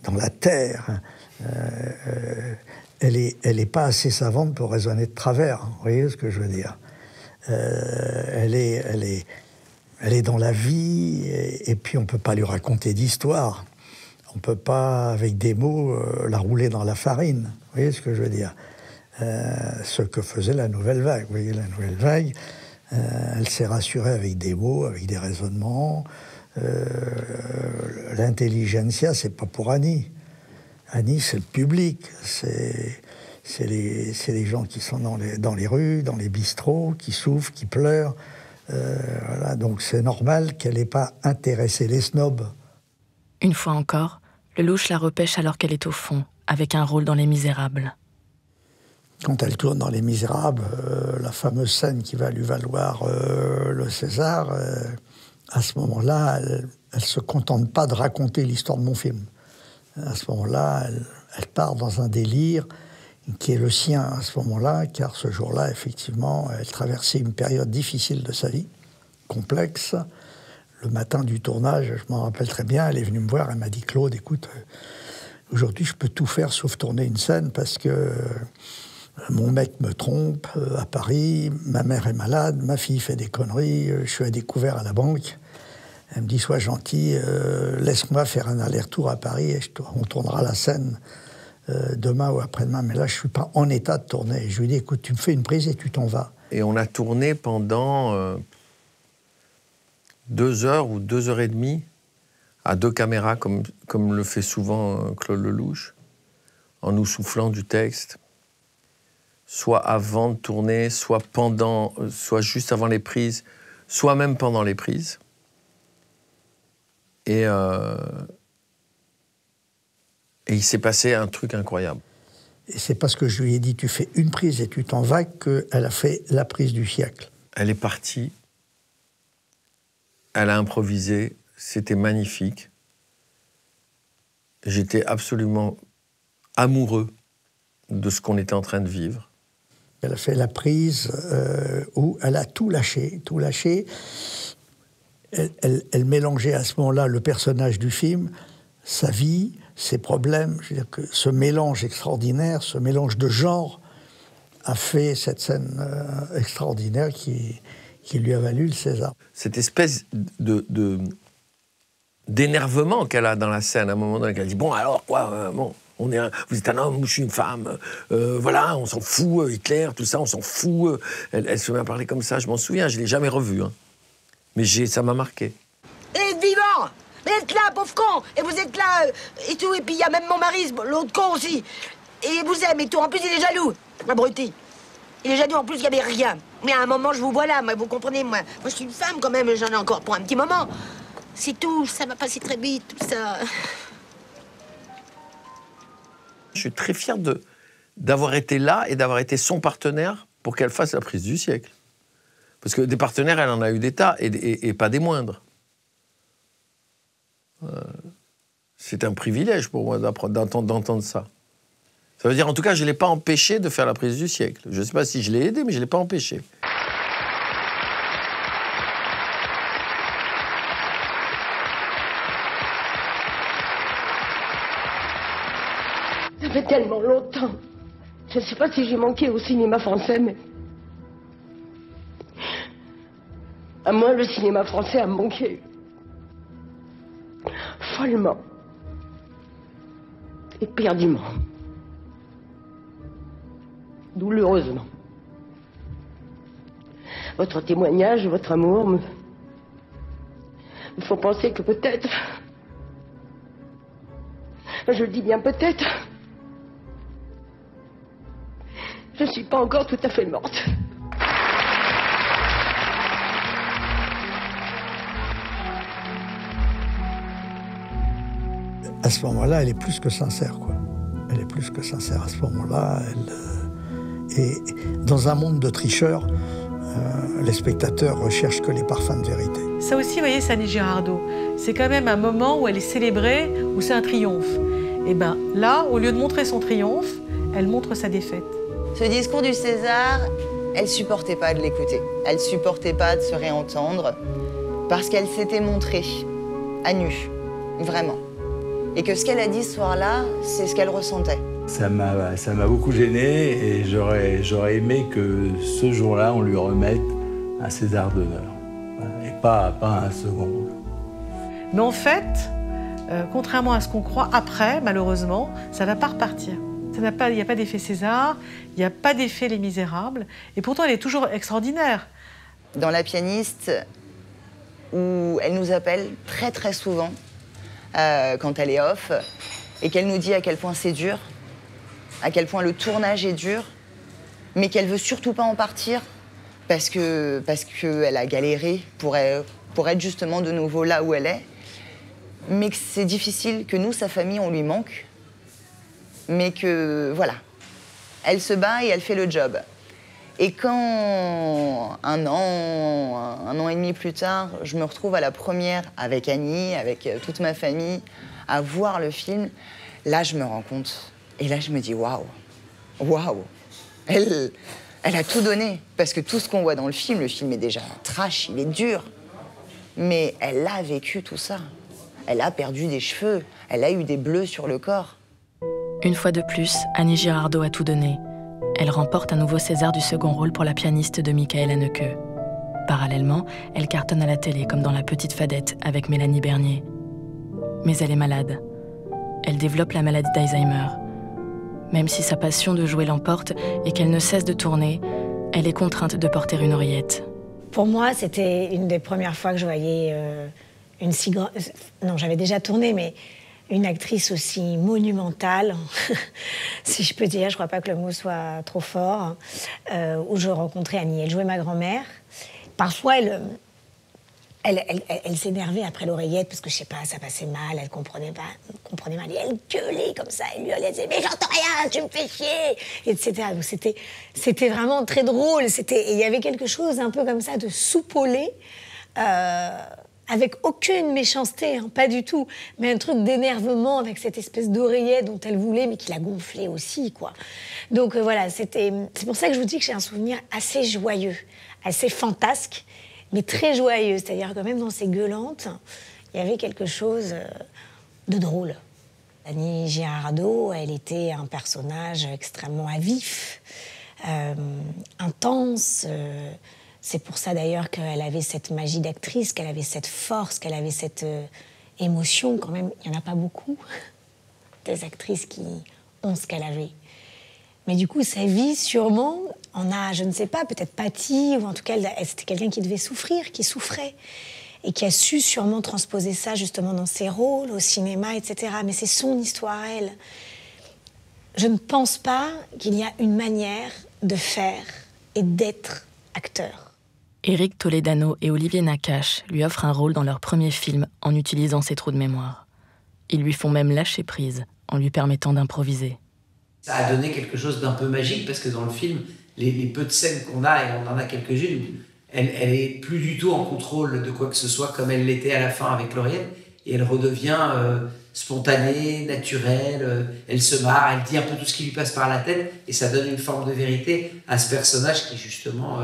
dans la terre. Elle est pas assez savante pour raisonner de travers. Vous voyez ce que je veux dire ? Elle est dans la vie et puis on ne peut pas lui raconter d'histoire. On ne peut pas, avec des mots, la rouler dans la farine. Vous voyez ce que je veux dire ? Ce que faisait la Nouvelle Vague. Vous voyez, la Nouvelle Vague, elle s'est rassurée avec des mots, avec des raisonnements. L'intelligentsia, c'est pas pour Annie. Annie, c'est le public. C'est les gens qui sont dans les rues, dans les bistrots, qui souffrent, qui pleurent. Voilà, donc c'est normal qu'elle n'ait pas intéressé les snobs. Une fois encore, Lelouch la repêche alors qu'elle est au fond, avec un rôle dans Les Misérables. Quand elle tourne dans Les Misérables, la fameuse scène qui va lui valoir le César, à ce moment-là, elle ne se contente pas de raconter l'histoire de mon film. À ce moment-là, elle part dans un délire qui est le sien à ce moment-là, car ce jour-là, effectivement, elle traversait une période difficile de sa vie, complexe. Le matin du tournage, je m'en rappelle très bien, elle est venue me voir, elle m'a dit « Claude, écoute, aujourd'hui, je peux tout faire sauf tourner une scène parce que mon mec me trompe à Paris, ma mère est malade, ma fille fait des conneries, je suis à découvert à la banque. » Elle me dit « Sois gentil, laisse-moi faire un aller-retour à Paris et on tournera la scène demain ou après-demain. Mais là, je ne suis pas en état de tourner. » Je lui dis « Écoute, tu me fais une prise et tu t'en vas. » Et on a tourné pendant 2 heures ou 2 heures et demie à 2 caméras, comme le fait souvent Claude Lelouch, en nous soufflant du texte, soit avant de tourner, soit pendant, soit juste avant les prises, soit même pendant les prises. Et Et il s'est passé un truc incroyable. Et c'est parce que je lui ai dit, tu fais une prise et tu t'en vas, qu'elle a fait la prise du siècle. Elle est partie, elle a improvisé, c'était magnifique. J'étais absolument amoureux de ce qu'on était en train de vivre. Elle a fait la prise où elle a tout lâché, tout lâché. Elle mélangeait à ce moment-là le personnage du film, sa vie, ses problèmes. Je veux dire que ce mélange extraordinaire, ce mélange de genres, a fait cette scène extraordinaire qui lui a valu le César. Cette espèce d'énervement qu'elle a dans la scène, à un moment donné, elle dit « Bon, alors, quoi, bon, vous êtes un homme, moi je suis une femme, voilà, on s'en fout, Hitler, tout ça, on s'en fout. » Elle se met à parler comme ça, je m'en souviens, je ne l'ai jamais revue. Hein. Mais ça m'a marqué. Et vivant! Vous êtes là, pauvre con! Et vous êtes là, et tout, et puis il y a même mon mari, l'autre con aussi. Et vous aime, et tout, en plus il est jaloux, abruti. Il est jaloux, en plus il n'y avait rien. Mais à un moment, je vous vois là, vous comprenez, moi je suis une femme quand même, j'en ai encore pour un petit moment. C'est tout, ça va passer très vite, tout ça. Je suis très fier d'avoir été là et d'avoir été son partenaire pour qu'elle fasse la prise du siècle. Parce que des partenaires, elle en a eu des tas, et pas des moindres. C'est un privilège pour moi d'entendre ça. Ça veut dire, en tout cas, je ne l'ai pas empêché de faire la prise du siècle. Je ne sais pas si je l'ai aidé, mais je ne l'ai pas empêché. Ça fait tellement longtemps. Je ne sais pas si j'ai manqué au cinéma français, mais... À moi, le cinéma français a manqué. Follement. Éperdument. Douloureusement. Votre témoignage, votre amour me font penser que peut-être... Je le dis bien peut-être... Je ne suis pas encore tout à fait morte. À ce moment-là, elle est plus que sincère, quoi. Elle est plus que sincère à ce moment-là. Et dans un monde de tricheurs, les spectateurs recherchent que les parfums de vérité. Ça aussi, vous voyez, c'est Annie Girardot. C'est quand même un moment où elle est célébrée, où c'est un triomphe. Et bien là, au lieu de montrer son triomphe, elle montre sa défaite. Ce discours du César, elle supportait pas de l'écouter. Elle supportait pas de se réentendre parce qu'elle s'était montrée à nu, vraiment. Et que ce qu'elle a dit ce soir-là, c'est ce qu'elle ressentait. Ça m'a beaucoup gêné et j'aurais aimé que ce jour-là, on lui remette un César d'honneur. Et pas un second rôle. Mais en fait, contrairement à ce qu'on croit, après, malheureusement, ça ne va pas repartir. Il n'y a pas d'effet César, il n'y a pas d'effet Les Misérables. Et pourtant, elle est toujours extraordinaire. Dans La Pianiste, où elle nous appelle très très souvent, quand elle est off, et qu'elle nous dit à quel point c'est dur, à quel point le tournage est dur, mais qu'elle veut surtout pas en partir, parce qu'elle a galéré pour être justement de nouveau là où elle est, mais que c'est difficile, que nous, sa famille, on lui manque, mais que, voilà, elle se bat et elle fait le job. Et quand, un an et demi plus tard, je me retrouve à la première avec Annie, avec toute ma famille, à voir le film, là, je me rends compte. Et là, je me dis, waouh, waouh, elle a tout donné. Parce que tout ce qu'on voit dans le film est déjà trash, il est dur. Mais elle a vécu tout ça. Elle a perdu des cheveux, elle a eu des bleus sur le corps. Une fois de plus, Annie Girardot a tout donné. Elle remporte un nouveau César du second rôle pour La Pianiste de Michael Haneke. Parallèlement, elle cartonne à la télé comme dans La Petite Fadette avec Mélanie Bernier. Mais elle est malade. Elle développe la maladie d'Alzheimer. Même si sa passion de jouer l'emporte et qu'elle ne cesse de tourner, elle est contrainte de porter une oreillette. Pour moi, c'était une des premières fois que je voyais une si grande... Non, j'avais déjà tourné, mais une actrice aussi monumentale, si je peux dire, je ne crois pas que le mot soit trop fort, où je rencontrais Annie. Elle jouait ma grand-mère. Parfois, Elle s'énervait après l'oreillette parce que, je sais pas, ça passait mal, elle comprenait mal. Et elle gueulait comme ça, elle lui disait « Mais j'entends rien, tu me fais chier !» etc. Donc c'était vraiment très drôle. Et il y avait quelque chose un peu comme ça de soupolé, avec aucune méchanceté, hein, pas du tout, mais un truc d'énervement avec cette espèce d'oreillette dont elle voulait, mais qui la gonflait aussi, quoi. Donc voilà, c'est pour ça que je vous dis que j'ai un souvenir assez joyeux, assez fantasque, mais très joyeux. C'est-à-dire que même dans ces gueulantes, il y avait quelque chose de drôle. Annie Girardot, elle était un personnage extrêmement vif, intense. C'est pour ça d'ailleurs qu'elle avait cette magie d'actrice, qu'elle avait cette force, qu'elle avait cette émotion. Quand même, il n'y en a pas beaucoup des actrices qui ont ce qu'elle avait. Mais du coup, sa vie, sûrement, en a, je ne sais pas, peut-être pâti, ou en tout cas, c'était quelqu'un qui devait souffrir, qui souffrait, et qui a su sûrement transposer ça justement dans ses rôles, au cinéma, etc. Mais c'est son histoire, elle. Je ne pense pas qu'il y a une manière de faire et d'être acteur. Éric Toledano et Olivier Nakache lui offrent un rôle dans leur premier film en utilisant ses trous de mémoire. Ils lui font même lâcher prise en lui permettant d'improviser. Ça a donné quelque chose d'un peu magique parce que dans le film, les peu de scènes qu'on a, et on en a quelques-unes, elle est plus du tout en contrôle de quoi que ce soit comme elle l'était à la fin avec l'oreillette, et elle redevient spontanée, naturelle, elle se marre, elle dit un peu tout ce qui lui passe par la tête, et ça donne une forme de vérité à ce personnage qui justement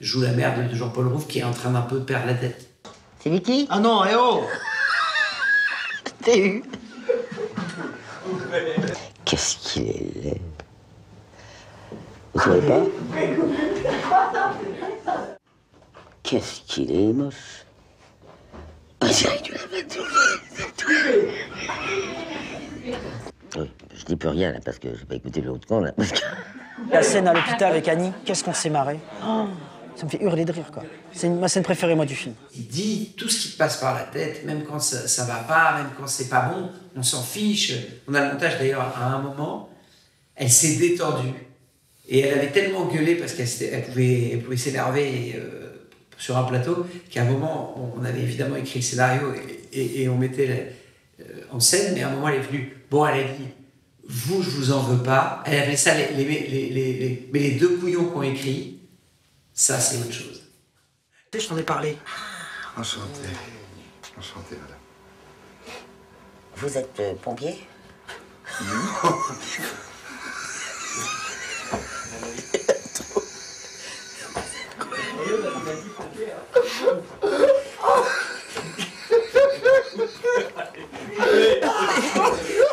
joue la mère de Jean-Paul Rouve, qui est en train d'un peu perdre la tête. C'est Vicky? Ah non, eh oh! T'es eu. Qu'est-ce qu'il est laid. Vous savez pas? Qu'est-ce qu'il est moche. On dirait que tu l'as pas oui, je dis plus rien là parce que j'ai pas écouté l'autre con là. Parce que... La scène à l'hôpital avec Annie, qu'est-ce qu'on s'est marré. Oh, ça me fait hurler de rire, quoi. C'est ma scène préférée, moi, du film. Il dit tout ce qui te passe par la tête, même quand ça va pas, même quand c'est pas bon, on s'en fiche. On a le montage d'ailleurs à un moment, elle s'est détendue. Et elle avait tellement gueulé parce qu'elle pouvait s'énerver sur un plateau qu'à un moment, on avait évidemment écrit le scénario et on mettait en scène, mais à un moment, elle est venue. Bon, elle a dit, vous, je vous en veux pas. Elle appelait ça mais les deux couillons qui ont écrit, ça, c'est autre chose. Je t'en ai parlé. Enchanté. Enchanté, madame. Vous êtes pompier? Non.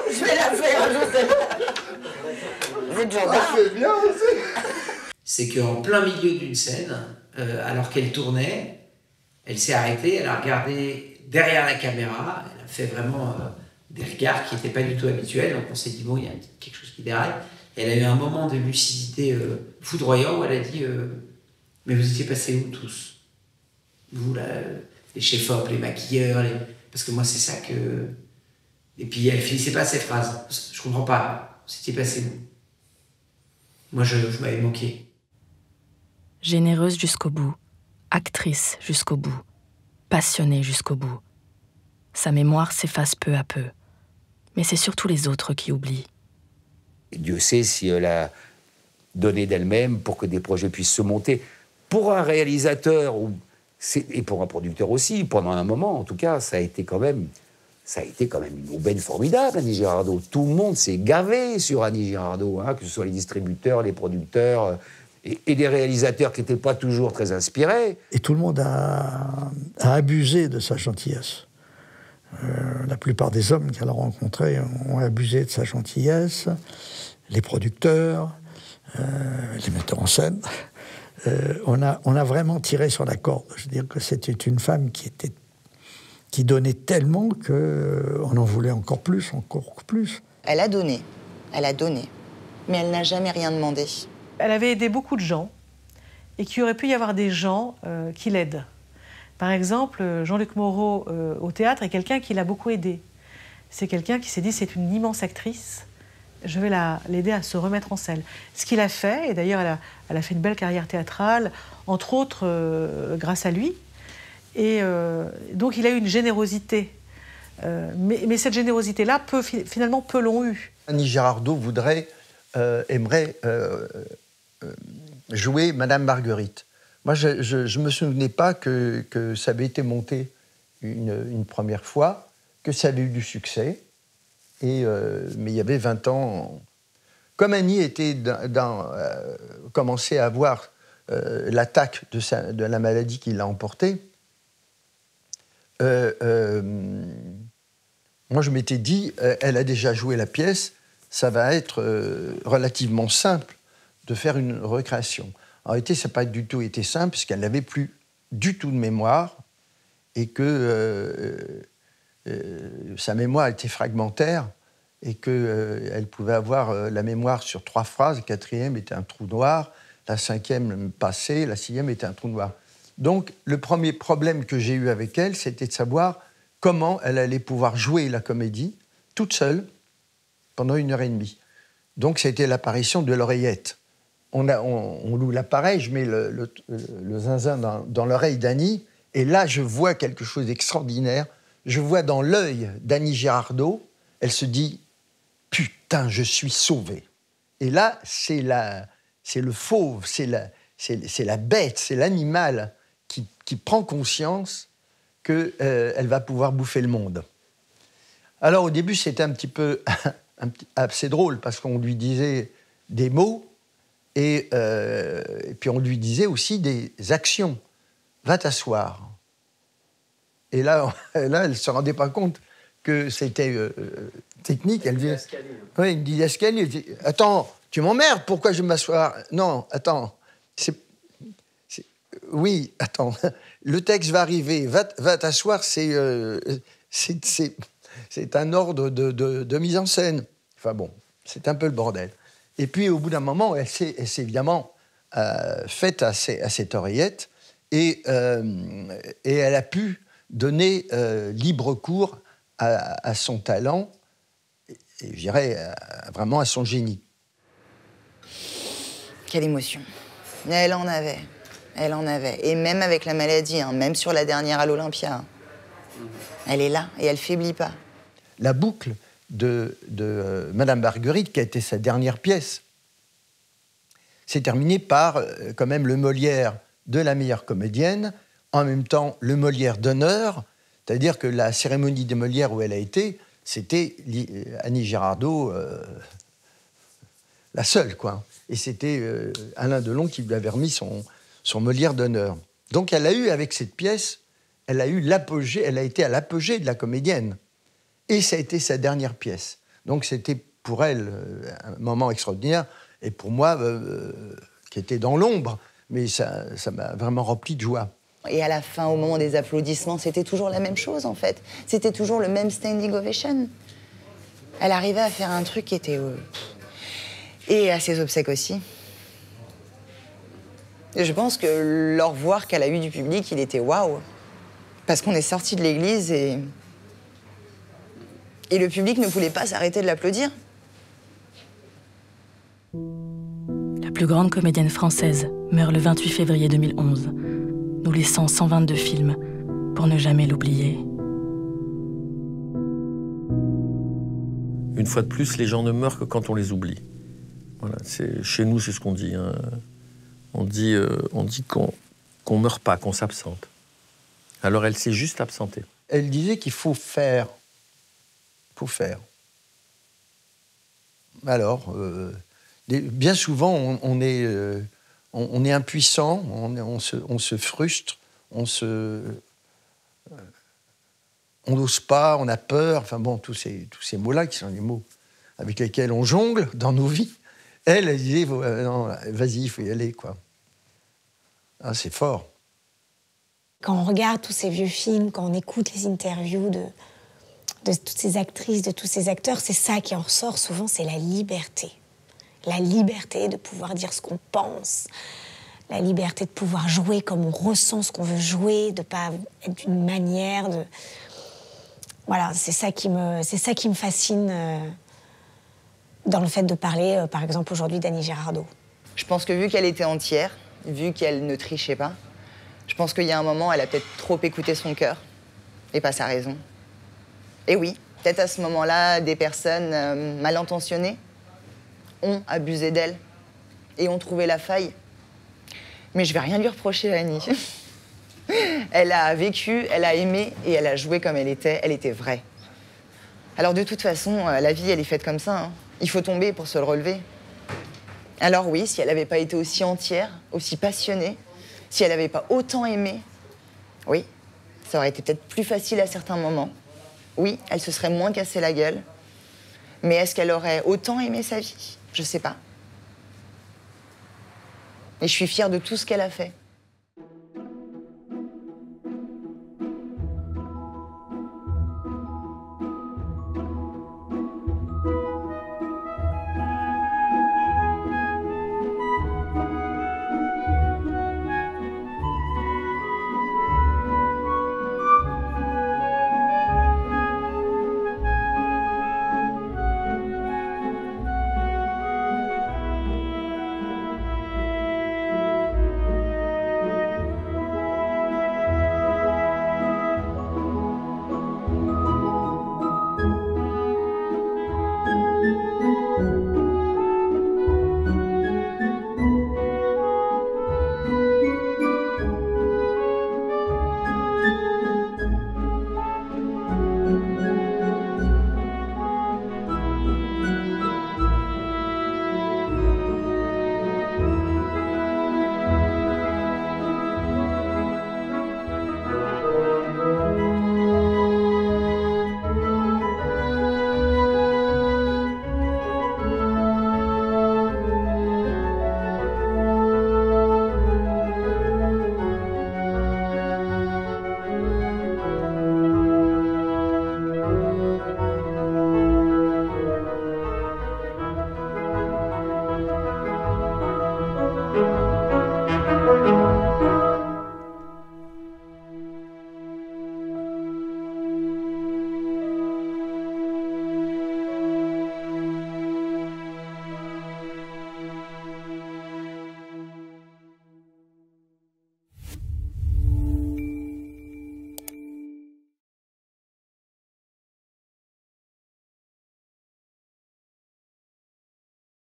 Je vais la faire, je sais pas. Vous êtes gendarme? C'est bien aussi. C'est qu'en plein milieu d'une scène, alors qu'elle tournait, elle s'est arrêtée, elle a regardé derrière la caméra, elle a fait vraiment des regards qui n'étaient pas du tout habituels, donc on s'est dit, bon, il y a quelque chose qui déraille. Et elle a eu un moment de lucidité foudroyant où elle a dit, mais vous étiez passés où tous? Vous, là, les chefs-op, les maquilleurs, parce que moi, c'est ça que... Et puis, elle finissait pas ses phrases. Je comprends pas. Vous étiez passés où? Moi, je m'avais manqué. Généreuse jusqu'au bout, actrice jusqu'au bout, passionnée jusqu'au bout. Sa mémoire s'efface peu à peu. Mais c'est surtout les autres qui oublient. Dieu sait si elle a donné d'elle-même pour que des projets puissent se monter. Pour un réalisateur, et pour un producteur aussi, pendant un moment, en tout cas, ça a été quand même une aubaine formidable, Annie Girardot. Tout le monde s'est gavé sur Annie Girardot, hein, que ce soit les distributeurs, les producteurs, et des réalisateurs qui n'étaient pas toujours très inspirés. Et tout le monde a abusé de sa gentillesse. La plupart des hommes qu'elle a rencontrés ont abusé de sa gentillesse, les producteurs, les metteurs en scène. On a vraiment tiré sur la corde. Je veux dire que c'était une femme qui donnait tellement qu'on en voulait encore plus. Elle a donné, mais elle n'a jamais rien demandé. Elle avait aidé beaucoup de gens et qu'il aurait pu y avoir des gens qui l'aident. Par exemple, Jean-Luc Moreau au théâtre est quelqu'un qui l'a beaucoup aidé. C'est quelqu'un qui s'est dit, c'est une immense actrice, je vais l'aider à se remettre en selle. Ce qu'il a fait, et d'ailleurs elle a fait une belle carrière théâtrale, entre autres grâce à lui. Et donc il a eu une générosité. Mais cette générosité-là, finalement, peu l'ont eu. Annie Girardot aimerait jouer Madame Marguerite. Moi, je ne me souvenais pas que ça avait été monté une première fois, que ça avait eu du succès. Mais il y avait 20 ans... Comme Annie commençait à avoir l'attaque de la maladie qui l'a emportée, moi, je m'étais dit, elle a déjà joué la pièce, ça va être relativement simple de faire une recréation. En réalité, ça n'a pas du tout été simple, puisqu'elle n'avait plus du tout de mémoire, et que sa mémoire était fragmentaire, et qu'elle pouvait avoir la mémoire sur 3 phrases, la 4e était un trou noir, la 5e passée, la 6e était un trou noir. Donc, le premier problème que j'ai eu avec elle, c'était de savoir comment elle allait pouvoir jouer la comédie toute seule pendant 1h30. Donc, c'était l'apparition de l'oreillette. On loue l'appareil, je mets le zinzin dans l'oreille d'Annie, et là, je vois quelque chose d'extraordinaire. Je vois dans l'œil d'Annie Girardot, elle se dit « Putain, je suis sauvée ». Et là, c'est le fauve, c'est la bête, c'est l'animal qui prend conscience qu'elle va pouvoir bouffer le monde. Alors, au début, c'était un petit peu assez drôle, parce qu'on lui disait des mots, et puis on lui disait aussi des actions. Va t'asseoir. Et là, elle ne se rendait pas compte que c'était technique. Elle disait, oui, une didascalie. Elle dit, attends, tu m'emmerdes, pourquoi je vais m'asseoir? Non, attends. Oui, attends. Le texte va arriver. Va t'asseoir, c'est un ordre de mise en scène. Enfin bon, c'est un peu le bordel. Et puis, au bout d'un moment, elle s'est évidemment faite à cette oreillette, et elle a pu donner libre cours à son talent, et je dirais vraiment à son génie. Quelle émotion. Elle en avait. Elle en avait. Et même avec la maladie, hein, même sur la dernière à l'Olympia. Hein. Elle est là et elle faiblit pas. La boucle de Madame Marguerite, qui a été sa dernière pièce, s'est terminée par quand même le Molière de la meilleure comédienne, en même temps le Molière d'honneur, c'est-à-dire que la cérémonie des Molières où elle a été, c'était Annie Girardot, la seule, quoi. Et c'était Alain Delon qui lui avait remis son Molière d'honneur. Donc elle a eu, avec cette pièce, elle a eu l'apogée, elle a été à l'apogée de la comédienne. Et ça a été sa dernière pièce. Donc c'était pour elle un moment extraordinaire, et pour moi, qui était dans l'ombre, mais ça m'a vraiment rempli de joie. Et à la fin, au moment des applaudissements, c'était toujours la même chose, en fait. C'était toujours le même standing ovation. Elle arrivait à faire un truc qui était... Et à ses obsèques aussi. Et je pense que le revoir qu'elle a eu du public, il était waouh. Parce qu'on est sorti de l'église et le public ne voulait pas s'arrêter de l'applaudir. La plus grande comédienne française meurt le 28 février 2011, nous laissant 122 films pour ne jamais l'oublier. Une fois de plus, les gens ne meurent que quand on les oublie. Voilà, chez nous, c'est ce qu'on dit. Hein. On dit qu'on meurt pas, qu'on s'absente. Alors elle s'est juste absentée. Elle disait qu'il faut faire. Il faut faire. Alors, bien souvent, on est impuissant, on se frustre, on n'ose pas, on a peur. Enfin bon, tous ces mots-là qui sont les mots avec lesquels on jongle dans nos vies. Elle disait, non, vas-y, il faut y aller, quoi. Ah, c'est fort. Quand on regarde tous ces vieux films, quand on écoute les interviews de toutes ces actrices, de tous ces acteurs, c'est ça qui en ressort souvent, c'est la liberté. La liberté de pouvoir dire ce qu'on pense, la liberté de pouvoir jouer comme on ressent ce qu'on veut jouer, de ne pas être d'une manière de... Voilà, c'est ça qui me fascine dans le fait de parler, par exemple, aujourd'hui d'Annie Girardot. Je pense que vu qu'elle était entière, vu qu'elle ne trichait pas, Je pense qu'il y a un moment, elle a peut-être trop écouté son cœur et pas sa raison. Et oui, peut-être à ce moment-là, des personnes mal intentionnées ont abusé d'elle et ont trouvé la faille. Mais je vais rien lui reprocher à Annie. Elle a vécu, elle a aimé et elle a joué comme elle était vraie. Alors de toute façon, la vie, elle est faite comme ça. Hein. Il faut tomber pour se le relever. Alors oui, si elle n'avait pas été aussi entière, aussi passionnée, si elle n'avait pas autant aimé, oui, ça aurait été peut-être plus facile à certains moments. Oui, elle se serait moins cassée la gueule. Mais est-ce qu'elle aurait autant aimé sa vie? Je sais pas. Et je suis fière de tout ce qu'elle a fait.